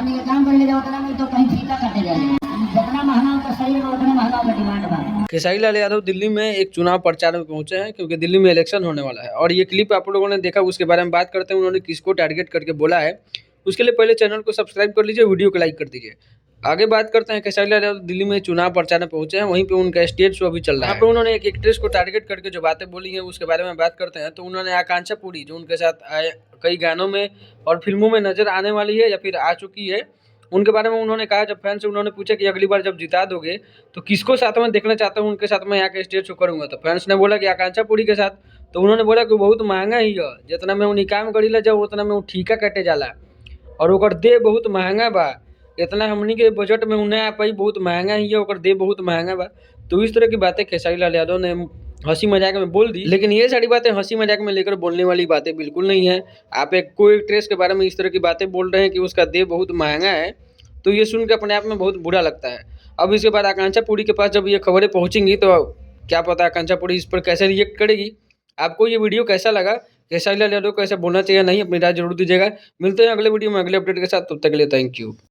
हमने ये काम करने जाओ उतना नहीं तो कहीं फीका काटे जाए, जितना महंगा उनका शरीर में उतना महंगा उनका डिमांड बा। खेसारी लाल यादव दिल्ली में एक चुनाव प्रचार में पहुंचे हैं क्योंकि दिल्ली में इलेक्शन होने वाला है और ये क्लिप आप लोगों ने देखा, उसके बारे में बात करते हैं उन्होंने किसको टारगेट करके बोला है। उसके लिए पहले चैनल को सब्सक्राइब कर लीजिए, वीडियो को लाइक कर दीजिए। आगे बात करते हैं खेसारी लाल यादव दिल्ली में चुनाव प्रचार में पहुंचे हैं, वहीं पे उनका स्टेज शो अभी चल रहा है। यहाँ पर उन्होंने एक एक्ट्रेस को टारगेट करके जो बातें बोली हैं उसके बारे में बात करते हैं। तो उन्होंने आकांक्षा पुरी जो उनके साथ कई गानों में और फिल्मों में नजर आने वाली है या फिर आ चुकी है, उनके बारे में उन्होंने कहा। जब फैन से उन्होंने पूछा कि अगली बार जब जिता दोगे तो किसको साथ में देखना चाहते हो, उनके साथ मैं यहाँ के स्टेज शो करूँगा। तो फैंस ने बोला कि आकांक्षा पुरी के साथ। तो उन्होंने बोला कि बहुत महंगा ही है, जितना में उन्हीं काम करीला जाओ उतना में वो ठीका कटे जाला और ओकर दे बहुत महंगा बा, इतना हमनी के बजट में उन्हें आ पाई, बहुत महंगा ही है, ओकर दे बहुत महंगा बा। तो इस तरह की बातें खेसारी लाल यादव ने हंसी मजाक में बोल दी, लेकिन ये सारी बातें हंसी मजाक में लेकर बोलने वाली बातें बिल्कुल नहीं है। आप एक कोई एक्ट्रेस के बारे में इस तरह की बातें बोल रहे हैं कि उसका दे बहुत महंगा है, तो ये सुन के अपने आप में बहुत बुरा लगता है। अब इसके बाद आकांक्षा पुरी के पास जब ये खबरें पहुंचेंगी तो क्या पता आकांक्षा पुरी इस पर कैसे रिएक्ट करेगी। आपको ये वीडियो कैसा लगा, खेसारी लाल यादव को ऐसा बोलना चाहिए नहीं, अपनी राय जरूर दीजिएगा। मिलते हैं अगले वीडियो में अगले अपडेट के साथ, तब तक के लिए थैंक यू।